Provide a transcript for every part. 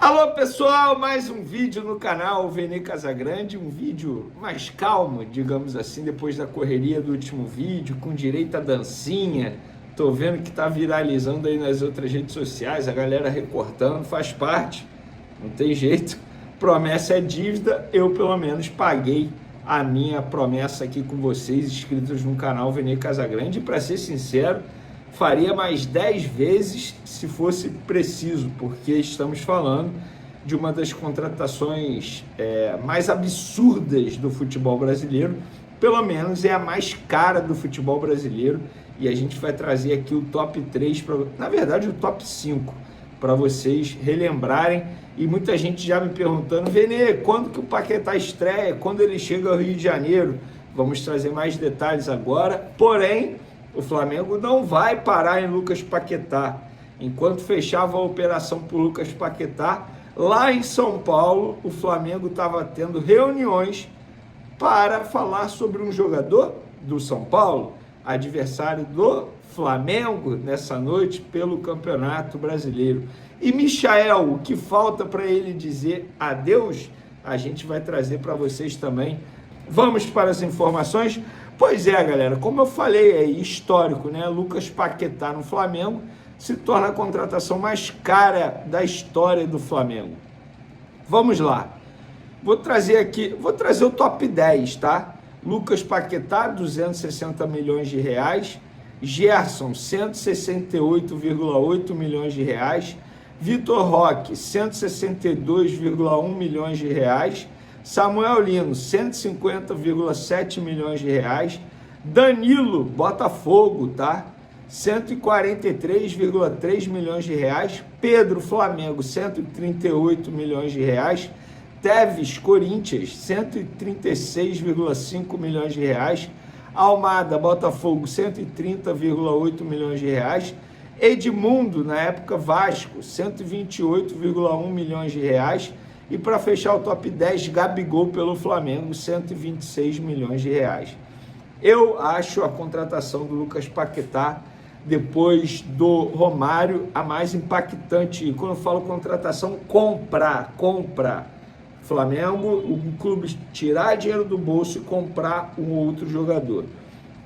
Alô pessoal, mais um vídeo no canal Vene Casagrande, um vídeo mais calmo, digamos assim, depois da correria do último vídeo, com direito à dancinha. Tô vendo que tá viralizando aí nas outras redes sociais, a galera recortando, faz parte, não tem jeito. Promessa é dívida, eu pelo menos paguei a minha promessa aqui com vocês, inscritos no canal Vene Casagrande, e para ser sincero, faria mais 10 vezes se fosse preciso, porque estamos falando de uma das contratações mais absurdas do futebol brasileiro, pelo menos é a mais cara do futebol brasileiro, e a gente vai trazer aqui o top 3, na verdade o top 5, para vocês relembrarem. E muita gente já me perguntando: Vene, quando que o Paquetá estreia? Quando ele chega ao Rio de Janeiro? Vamos trazer mais detalhes agora, porém o Flamengo não vai parar em Lucas Paquetá. Enquanto fechava a operação por Lucas Paquetá, lá em São Paulo, o Flamengo estava tendo reuniões para falar sobre um jogador do São Paulo, adversário do Flamengo nessa noite pelo Campeonato Brasileiro. E Michael, o que falta para ele dizer adeus, a gente vai trazer para vocês também. Vamos para as informações? Pois é, galera, como eu falei, é histórico, né? Lucas Paquetá no Flamengo se torna a contratação mais cara da história do Flamengo. Vamos lá. Vou trazer o top 10, tá? Lucas Paquetá, 260 milhões de reais. Gerson, 168,8 milhões de reais. Vitor Roque, 162,1 milhões de reais. Samuel Lino, 150,7 milhões de reais. Danilo, Botafogo, tá? 143,3 milhões de reais. Pedro, Flamengo, 138 milhões de reais. Teves, Corinthians, 136,5 milhões de reais. Almada, Botafogo, 130,8 milhões de reais. Edmundo, na época Vasco, 128,1 milhões de reais. E para fechar o top 10, Gabigol pelo Flamengo, 126 milhões de reais. Eu acho a contratação do Lucas Paquetá, depois do Romário, a mais impactante. E quando eu falo contratação, compra. Flamengo, o clube tirar dinheiro do bolso e comprar um outro jogador.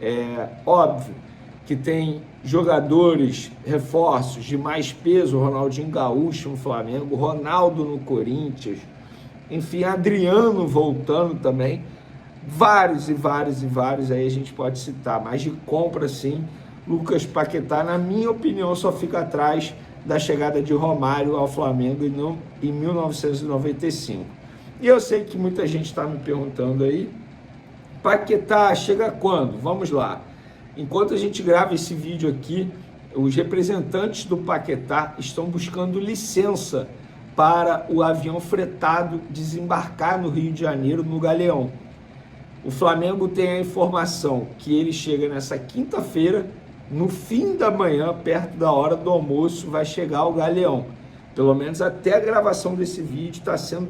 É óbvio que tem jogadores, reforços de mais peso, Ronaldinho Gaúcho no Flamengo, Ronaldo no Corinthians, enfim, Adriano voltando também, vários aí a gente pode citar, mas de compra sim, Lucas Paquetá, na minha opinião, só fica atrás da chegada de Romário ao Flamengo em 1995. E eu sei que muita gente está me perguntando aí, Paquetá chega quando? Vamos lá. Enquanto a gente grava esse vídeo aqui, os representantes do Paquetá estão buscando licença para o avião fretado desembarcar no Rio de Janeiro, no Galeão. O Flamengo tem a informação que ele chega nessa quinta-feira, no fim da manhã, perto da hora do almoço, vai chegar o Galeão. Pelo menos até a gravação desse vídeo está sendo,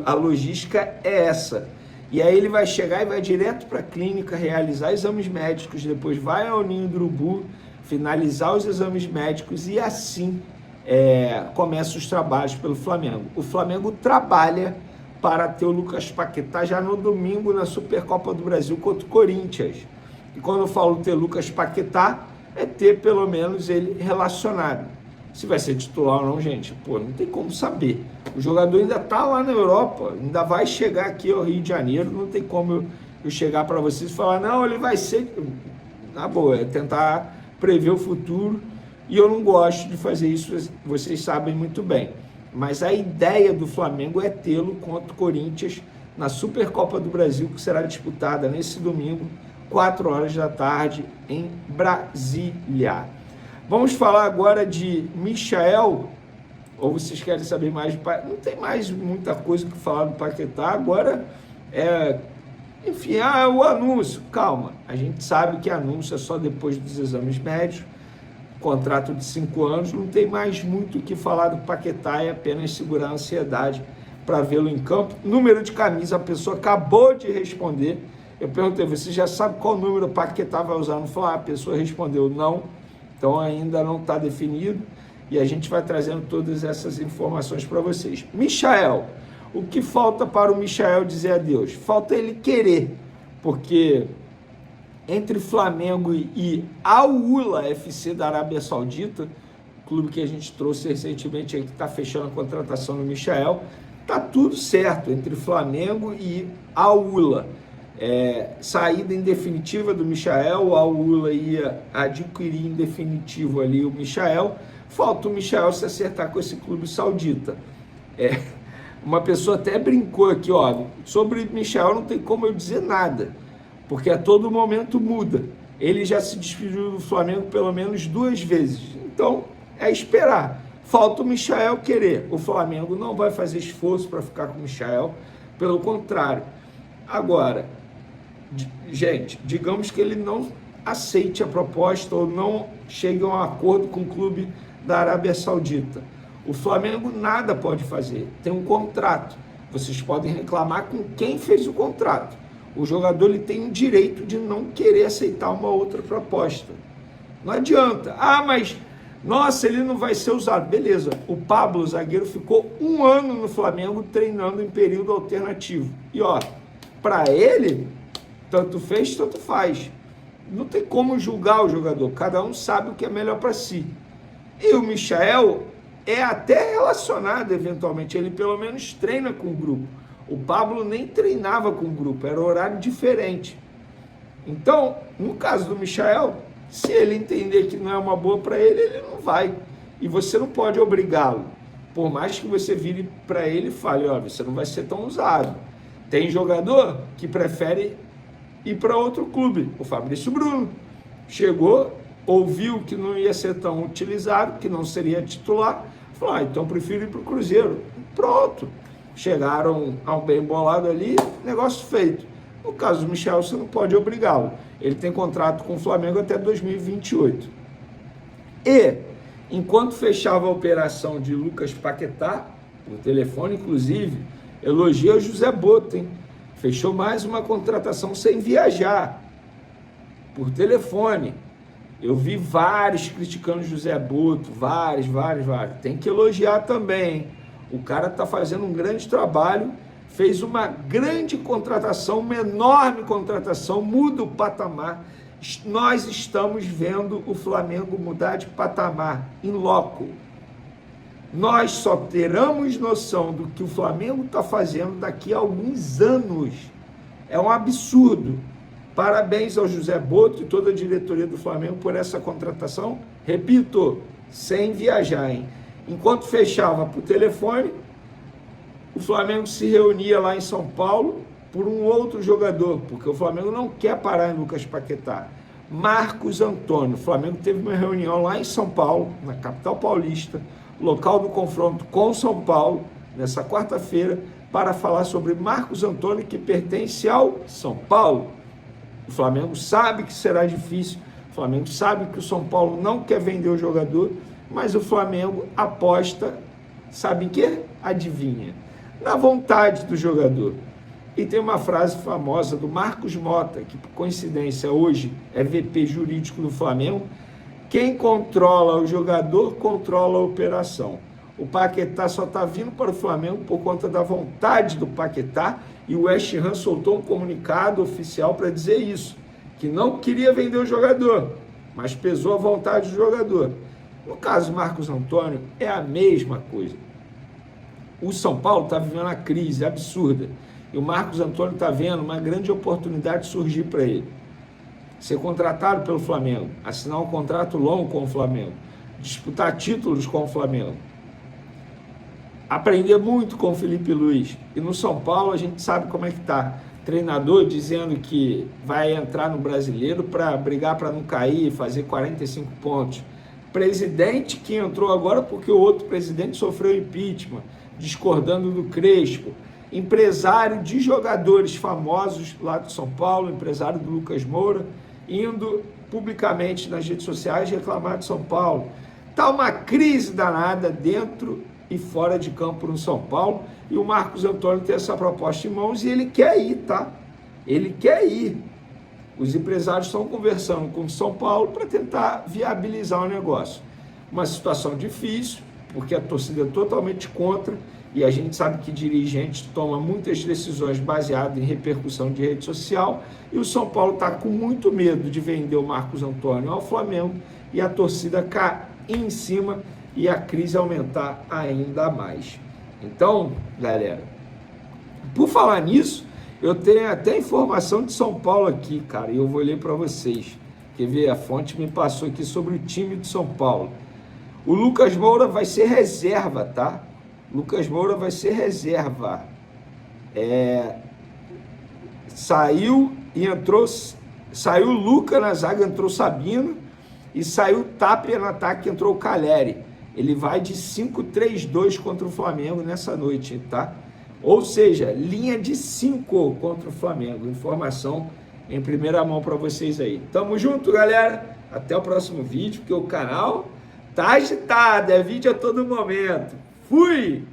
a logística é essa. E aí ele vai chegar e vai direto para a clínica, realizar exames médicos, depois vai ao Ninho do Urubu, finalizar os exames médicos e assim começa os trabalhos pelo Flamengo. O Flamengo trabalha para ter o Lucas Paquetá já no domingo na Supercopa do Brasil contra o Corinthians. E quando eu falo ter Lucas Paquetá, é ter pelo menos ele relacionado. Se vai ser titular ou não, gente, não tem como saber. O jogador ainda está lá na Europa, ainda vai chegar aqui ao Rio de Janeiro, não tem como eu chegar para vocês e falar, não, ele vai ser... Na boa, é tentar prever o futuro, e eu não gosto de fazer isso, vocês sabem muito bem. Mas a ideia do Flamengo é tê-lo contra o Corinthians na Supercopa do Brasil, que será disputada nesse domingo, 4 horas da tarde, em Brasília. Vamos falar agora de Michael, ou vocês querem saber mais? Não tem mais muita coisa que falar do Paquetá, agora enfim, o anúncio, calma, a gente sabe que anúncio é só depois dos exames médicos, contrato de 5 anos, não tem mais muito o que falar do Paquetá, é apenas segurar a ansiedade para vê-lo em campo. Número de camisa, a pessoa acabou de responder, eu perguntei, você já sabe qual número o Paquetá vai usar? Não falou, a pessoa respondeu não. Então ainda não está definido. e a gente vai trazendo todas essas informações para vocês. Michael, o que falta para o Michael dizer adeus? Falta ele querer, porque entre Flamengo e Al Ula FC da Arábia Saudita, clube que a gente trouxe recentemente aí, que está fechando a contratação do Michael, tá tudo certo entre Flamengo e Al Ula. Saída em definitiva do Michael, o Al Ula ia adquirir em definitivo ali o Michael. Falta o Michael se acertar com esse clube saudita. Uma pessoa até brincou aqui, ó, sobre Michael não tem como eu dizer nada, porque a todo momento muda. Ele já se despediu do Flamengo pelo menos 2 vezes, então é esperar. Falta o Michael querer. O Flamengo não vai fazer esforço para ficar com o Michael, pelo contrário. Agora, gente, digamos que ele não aceite a proposta ou não chegue a um acordo com o clube da Arábia Saudita. O Flamengo nada pode fazer, tem um contrato. Vocês podem reclamar com quem fez o contrato. O jogador ele tem o direito de não querer aceitar uma outra proposta. Não adianta. Mas, nossa, ele não vai ser usado. Beleza, o Pablo, o zagueiro, ficou 1 ano no Flamengo treinando em período alternativo. E ó, para ele, tanto fez, tanto faz. Não tem como julgar o jogador, cada um sabe o que é melhor para si. E o Michael é até relacionado eventualmente, ele pelo menos treina com o grupo. O Pablo nem treinava com o grupo, era horário diferente. Então, no caso do Michael, se ele entender que não é uma boa para ele, ele não vai. E você não pode obrigá-lo. Por mais que você vire para ele e fale, ó, você não vai ser tão usado. Tem jogador que prefere ir para outro clube. O Fabrício Bruno chegou, ouviu que não ia ser tão utilizado, que não seria titular, falou, então prefiro ir para o Cruzeiro. Pronto. Chegaram a um bem bolado ali, negócio feito. No caso do Michael, você não pode obrigá-lo. Ele tem contrato com o Flamengo até 2028. E, enquanto fechava a operação de Lucas Paquetá, por telefone inclusive, elogia o José Boto, hein? Fechou mais uma contratação sem viajar, por telefone. Eu vi vários criticando o José Boto, vários. Tem que elogiar também, hein? O cara está fazendo um grande trabalho, fez uma grande contratação, uma enorme contratação, muda o patamar. Nós estamos vendo o Flamengo mudar de patamar, in loco. Nós só teremos noção do que o Flamengo está fazendo daqui a alguns anos. É um absurdo. Parabéns ao José Boto e toda a diretoria do Flamengo por essa contratação. Repito, sem viajar, hein? Enquanto fechava por telefone, o Flamengo se reunia lá em São Paulo por um outro jogador, porque o Flamengo não quer parar em Lucas Paquetá. Marcos Antônio. O Flamengo teve uma reunião lá em São Paulo, na capital paulista, local do confronto com São Paulo, nessa quarta-feira, para falar sobre Marcos Antônio, que pertence ao São Paulo. O Flamengo sabe que será difícil, o Flamengo sabe que o São Paulo não quer vender o jogador, mas o Flamengo aposta, sabe em quê? Adivinha? Na vontade do jogador. E tem uma frase famosa do Marcos Mota, que por coincidência hoje é VP jurídico do Flamengo: quem controla o jogador, controla a operação. O Paquetá só está vindo para o Flamengo por conta da vontade do Paquetá, e o West Ham soltou um comunicado oficial para dizer isso, que não queria vender o jogador, mas pesou a vontade do jogador. No caso do Marcos Antônio, é a mesma coisa. O São Paulo está vivendo uma crise absurda, e o Marcos Antônio está vendo uma grande oportunidade surgir para ele. Ser contratado pelo Flamengo, assinar um contrato longo com o Flamengo, disputar títulos com o Flamengo, aprender muito com o Felipe Luiz. E no São Paulo a gente sabe como é que está. Treinador dizendo que vai entrar no Brasileiro para brigar para não cair, fazer 45 pontos. Presidente que entrou agora porque o outro presidente sofreu impeachment, discordando do Crespo. Empresário de jogadores famosos lá do São Paulo, empresário do Lucas Moura, indo publicamente nas redes sociais reclamar de São Paulo. Está uma crise danada dentro e fora de campo no São Paulo, e o Marcos Antônio tem essa proposta em mãos e ele quer ir, tá? Ele quer ir. Os empresários estão conversando com o São Paulo para tentar viabilizar o negócio. uma situação difícil, porque a torcida é totalmente contra, e a gente sabe que dirigente toma muitas decisões baseadas em repercussão de rede social, e o São Paulo está com muito medo de vender o Marcos Antônio ao Flamengo e a torcida cair em cima e a crise aumentar ainda mais. Então, galera, por falar nisso, eu tenho até informação de São Paulo aqui, cara, e eu vou ler para vocês. Quer ver? A fonte me passou aqui sobre o time de São Paulo. O Lucas Moura vai ser reserva, tá? Lucas Moura vai ser reserva. Saiu e entrou... Saiu o Luca na zaga, entrou Sabino. E saiu o Tapia no ataque, entrou o Caleri. Ele vai de 5-3-2 contra o Flamengo nessa noite, tá? Ou seja, linha de 5 contra o Flamengo. Informação em primeira mão para vocês aí. Tamo junto, galera. Até o próximo vídeo, porque o canal tá agitado. É vídeo a todo momento. Fui!